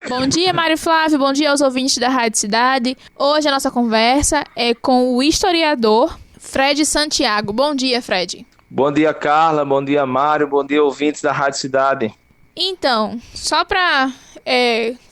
Bom dia, Mário Flávio. Bom dia aos ouvintes da Rádio Cidade. Hoje a nossa conversa é com o historiador Fred Santiago. Bom dia, Fred. Bom dia, Carla. Bom dia, Mário. Bom dia, ouvintes da Rádio Cidade. Então, só para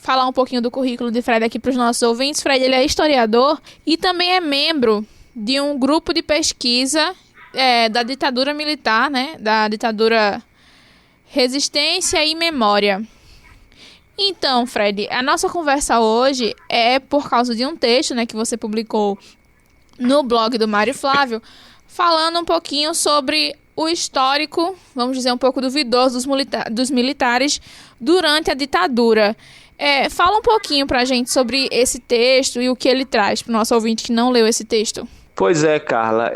falar um pouquinho do currículo de Fred aqui para os nossos ouvintes, Fred ele é historiador e também é membro de um grupo de pesquisa da ditadura militar, né? Da ditadura Resistência e Memória. Então, Fred, a nossa conversa hoje é por causa de um texto, né, que você publicou no blog do Mário Flávio, falando um pouquinho sobre o histórico, vamos dizer, um pouco duvidoso dos militares durante a ditadura. Fala um pouquinho pra gente sobre esse texto e o que ele traz para o nosso ouvinte que não leu esse texto. Pois é, Carla.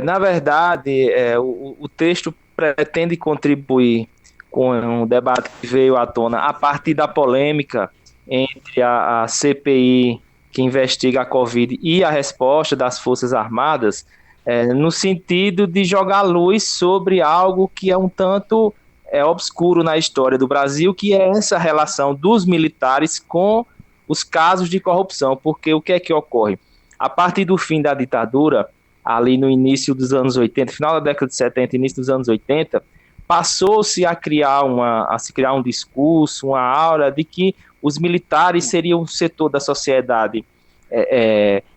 Na verdade, o texto pretende contribuir com um debate que veio à tona a partir da polêmica entre a CPI, que investiga a Covid, e a resposta das Forças Armadas, no sentido de jogar luz sobre algo que é um tanto obscuro na história do Brasil, que é essa relação dos militares com os casos de corrupção. Porque o que é que ocorre? A partir do fim da ditadura, ali no início dos anos 80, final da década de 70, início dos anos 80, passou-se a criar um discurso, uma aura de que os militares seriam um setor da sociedade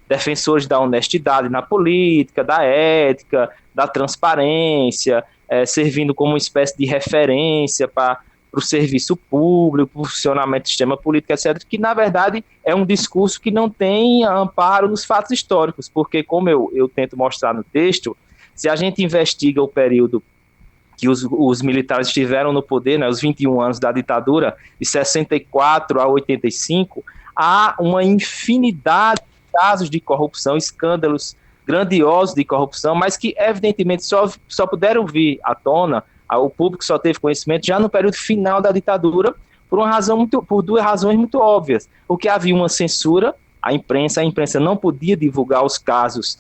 defensores da honestidade na política, da ética, da transparência, servindo como uma espécie de referência para o serviço público, para o funcionamento do sistema político, etc., que, na verdade, é um discurso que não tem amparo nos fatos históricos, porque, como eu tento mostrar no texto, se a gente investiga o período que os militares estiveram no poder, né, os 21 anos da ditadura, de 64 a 85, há uma infinidade de casos de corrupção, escândalos grandiosos de corrupção, mas que, evidentemente, só puderam vir à tona, o público só teve conhecimento já no período final da ditadura, por duas razões muito óbvias. Porque havia uma censura, a imprensa não podia divulgar os casos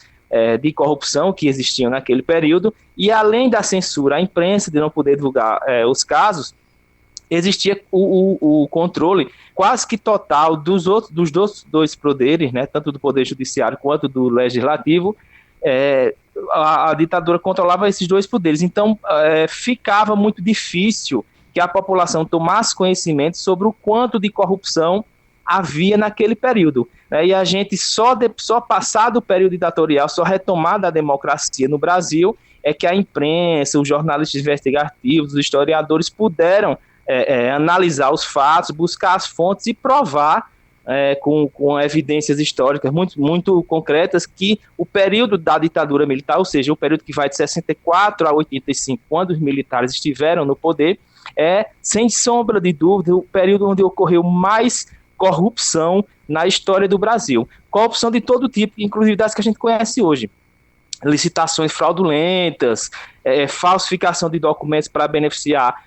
de corrupção que existiam naquele período, e além da censura, a imprensa de não poder divulgar os casos, existia o controle quase que total dos dois poderes, né, tanto do Poder Judiciário quanto do Legislativo. A ditadura controlava esses dois poderes, então ficava muito difícil que a população tomasse conhecimento sobre o quanto de corrupção havia naquele período, né? E a gente só passado o período ditatorial, só retomada a democracia no Brasil, é que a imprensa, os jornalistas investigativos, os historiadores puderam analisar os fatos, buscar as fontes e provar com evidências históricas muito, muito concretas que o período da ditadura militar, ou seja, o período que vai de 64 a 85, quando os militares estiveram no poder, sem sombra de dúvida, o período onde ocorreu mais corrupção na história do Brasil. Corrupção de todo tipo, inclusive das que a gente conhece hoje. Licitações fraudulentas, falsificação de documentos para beneficiar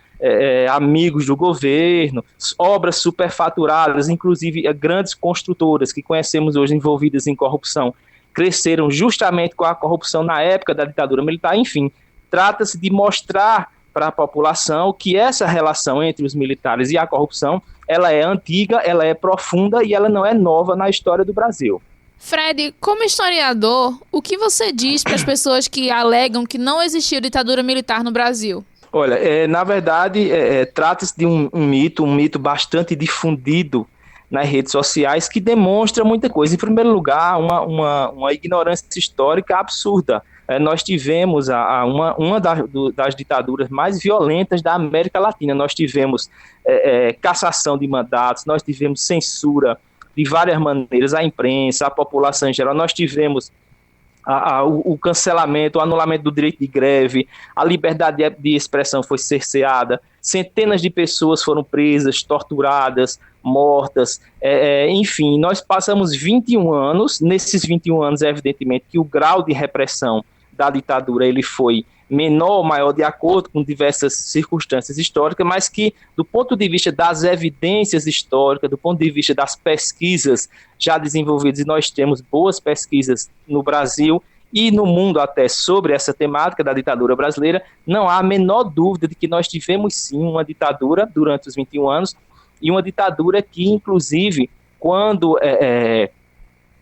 amigos do governo, obras superfaturadas, inclusive grandes construtoras que conhecemos hoje envolvidas em corrupção, cresceram justamente com a corrupção na época da ditadura militar. Enfim, trata-se de mostrar para a população que essa relação entre os militares e a corrupção, ela é antiga, ela é profunda e ela não é nova na história do Brasil. Fred, como historiador, o que você diz para as pessoas que alegam que não existiu ditadura militar no Brasil? Olha, na verdade, trata-se de um mito bastante difundido nas redes sociais que demonstra muita coisa. Em primeiro lugar, uma ignorância histórica absurda. Nós tivemos uma das ditaduras mais violentas da América Latina. Nós tivemos cassação de mandatos, nós tivemos censura de várias maneiras, a imprensa, a população em geral. Nós tivemos o cancelamento, o anulamento do direito de greve, a liberdade de expressão foi cerceada, centenas de pessoas foram presas, torturadas, mortas, enfim, nós passamos 21 anos, nesses 21 anos, evidentemente, que o grau de repressão da ditadura ele foi menor ou maior de acordo com diversas circunstâncias históricas, mas que, do ponto de vista das evidências históricas, do ponto de vista das pesquisas já desenvolvidas, e nós temos boas pesquisas no Brasil e no mundo até sobre essa temática da ditadura brasileira, não há a menor dúvida de que nós tivemos sim uma ditadura durante os 21 anos, e uma ditadura que, inclusive, quando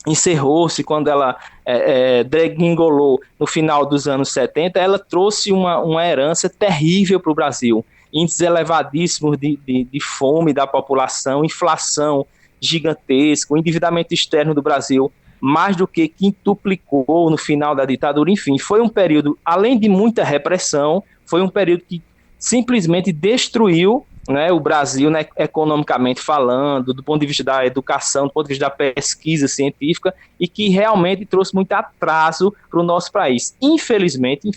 encerrou-se, quando ela degringolou no final dos anos 70, ela trouxe uma herança terrível para o Brasil. Índices elevadíssimos de fome da população, inflação gigantesca, o endividamento externo do Brasil mais do que quintuplicou no final da ditadura. Enfim, foi um período, além de muita repressão, foi um período que simplesmente destruiu, né, o Brasil, né, economicamente falando, do ponto de vista da educação, do ponto de vista da pesquisa científica, e que realmente trouxe muito atraso para o nosso país. Infelizmente,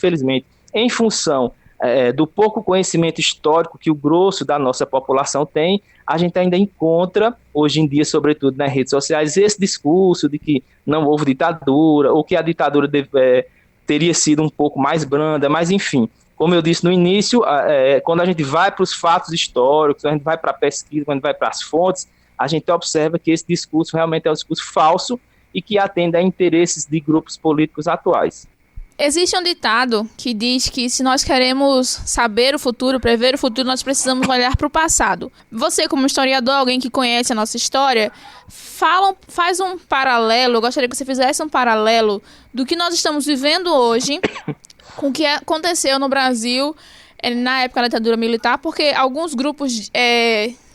em função do pouco conhecimento histórico que o grosso da nossa população tem, a gente ainda encontra, hoje em dia, sobretudo nas redes sociais, esse discurso de que não houve ditadura, ou que a ditadura teria sido um pouco mais branda, mas enfim, como eu disse no início, quando a gente vai para os fatos históricos, quando a gente vai para a pesquisa, quando a gente vai para as fontes, a gente observa que esse discurso realmente é um discurso falso e que atende a interesses de grupos políticos atuais. Existe um ditado que diz que se nós queremos saber o futuro, prever o futuro, nós precisamos olhar para o passado. Você, como historiador, alguém que conhece a nossa história, faz um paralelo, eu gostaria que você fizesse um paralelo do que nós estamos vivendo hoje com o que aconteceu no Brasil na época da ditadura militar, porque alguns grupos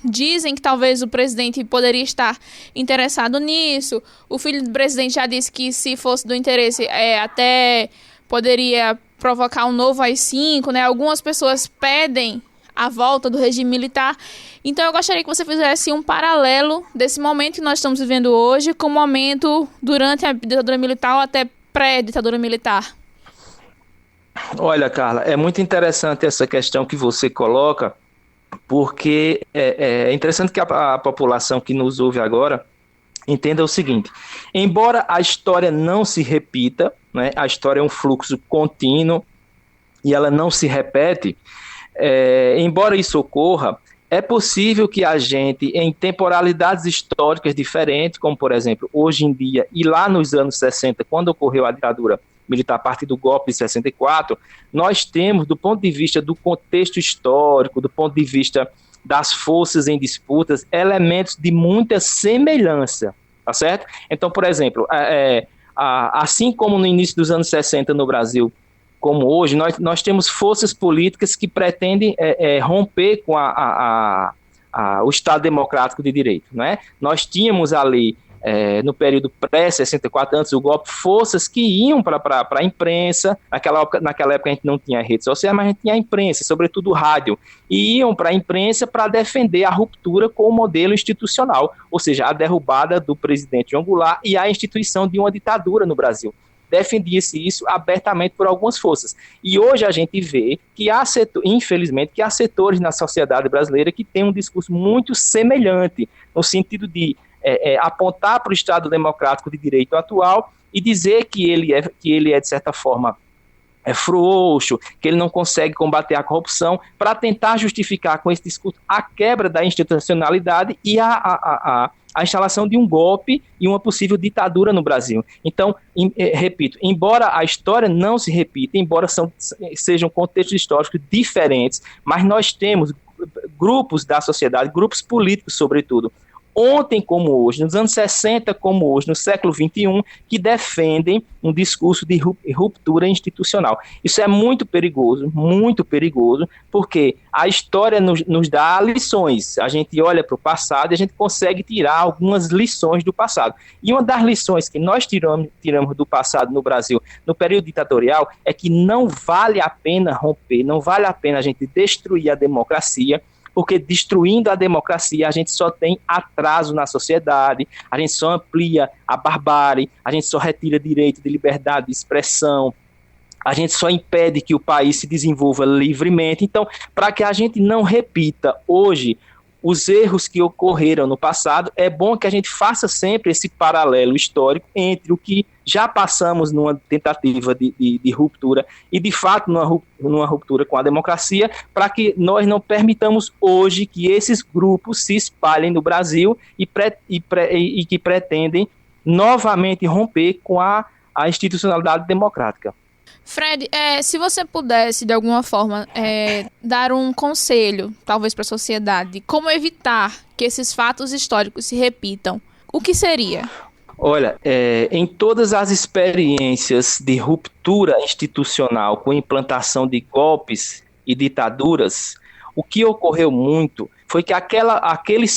dizem que talvez o presidente poderia estar interessado nisso. O filho do presidente já disse que, se fosse do interesse, até poderia provocar um novo AI-5, né? Algumas pessoas pedem a volta do regime militar. Então eu gostaria que você fizesse um paralelo desse momento que nós estamos vivendo hoje com o momento durante a ditadura militar ou até pré-ditadura militar. Olha, Carla, é muito interessante essa questão que você coloca, porque é interessante que a população que nos ouve agora entenda o seguinte: embora a história não se repita, né, a história é um fluxo contínuo e ela não se repete, embora isso ocorra, é possível que a gente, em temporalidades históricas diferentes, como por exemplo, hoje em dia e lá nos anos 60, quando ocorreu a ditadura militar a partir do golpe de 64, nós temos, do ponto de vista do contexto histórico, do ponto de vista das forças em disputas, elementos de muita semelhança, tá certo? Então, por exemplo, assim como no início dos anos 60 no Brasil, como hoje, nós temos forças políticas que pretendem romper com o Estado Democrático de Direito, né? Nós tínhamos ali, no período pré-64, antes do golpe, forças que iam para a imprensa. Naquela época a gente não tinha redes sociais, mas a gente tinha a imprensa, sobretudo o rádio, e iam para a imprensa para defender a ruptura com o modelo institucional, ou seja, a derrubada do presidente João Goulart e a instituição de uma ditadura no Brasil. Defendia-se isso abertamente por algumas forças. E hoje a gente vê que infelizmente, que há setores na sociedade brasileira que têm um discurso muito semelhante, no sentido de apontar para o Estado Democrático de Direito atual e dizer que ele é de certa forma frouxo, que ele não consegue combater a corrupção, para tentar justificar com esse discurso a quebra da institucionalidade e a instalação de um golpe e uma possível ditadura no Brasil. Então, repito, embora a história não se repita, embora sejam contextos históricos diferentes, mas nós temos grupos da sociedade, grupos políticos sobretudo, ontem como hoje, nos anos 60 como hoje, no século XXI, que defendem um discurso de ruptura institucional. Isso é muito perigoso, porque a história nos dá lições. A gente olha para o passado e a gente consegue tirar algumas lições do passado. E uma das lições que nós tiramos do passado no Brasil, no período ditatorial, é que não vale a pena romper, não vale a pena a gente destruir a democracia, porque destruindo a democracia a gente só tem atraso na sociedade, a gente só amplia a barbárie, a gente só retira direito de liberdade de expressão, a gente só impede que o país se desenvolva livremente. Então, para que a gente não repita hoje os erros que ocorreram no passado, é bom que a gente faça sempre esse paralelo histórico entre o que já passamos numa tentativa de ruptura e, de fato, numa ruptura com a democracia, para que nós não permitamos hoje que esses grupos se espalhem no Brasil e que pretendem novamente romper com a institucionalidade democrática. Fred, se você pudesse, de alguma forma, dar um conselho, talvez para a sociedade, de como evitar que esses fatos históricos se repitam, o que seria? Olha, em todas as experiências de ruptura institucional com implantação de golpes e ditaduras, o que ocorreu muito foi que aqueles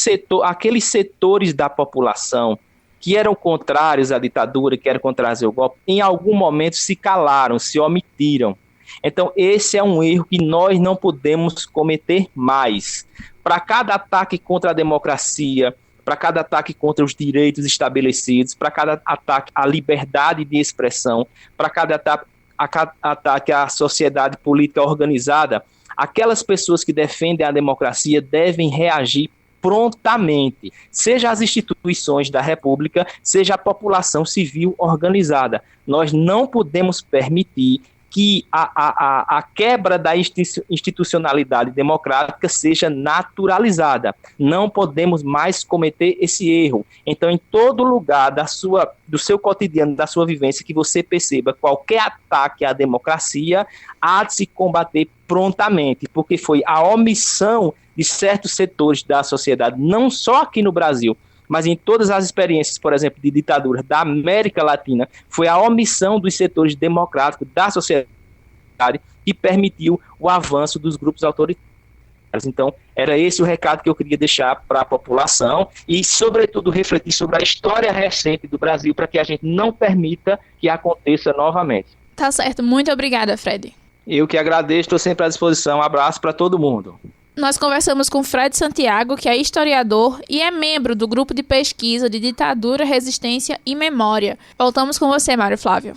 setores da população que eram contrários à ditadura, que eram contrários ao golpe, em algum momento se calaram, se omitiram. Então, esse é um erro que nós não podemos cometer mais. Para cada ataque contra a democracia, para cada ataque contra os direitos estabelecidos, para cada ataque à liberdade de expressão, para cada ataque à sociedade política organizada, aquelas pessoas que defendem a democracia devem reagir prontamente, seja as instituições da República, seja a população civil organizada. Nós não podemos permitir que a quebra da institucionalidade democrática seja naturalizada. Não podemos mais cometer esse erro. Então, em todo lugar do seu cotidiano, da sua vivência, que você perceba qualquer ataque à democracia, há de se combater prontamente, porque foi a omissão de certos setores da sociedade, não só aqui no Brasil, mas em todas as experiências, por exemplo, de ditaduras da América Latina, foi a omissão dos setores democráticos da sociedade que permitiu o avanço dos grupos autoritários. Então, era esse o recado que eu queria deixar para a população e, sobretudo, refletir sobre a história recente do Brasil para que a gente não permita que aconteça novamente. Tá certo. Muito obrigada, Fred. Eu que agradeço, estou sempre à disposição. Um abraço para todo mundo. Nós conversamos com Fred Santiago, que é historiador e é membro do grupo de pesquisa de ditadura, resistência e memória. Voltamos com você, Mário Flávio.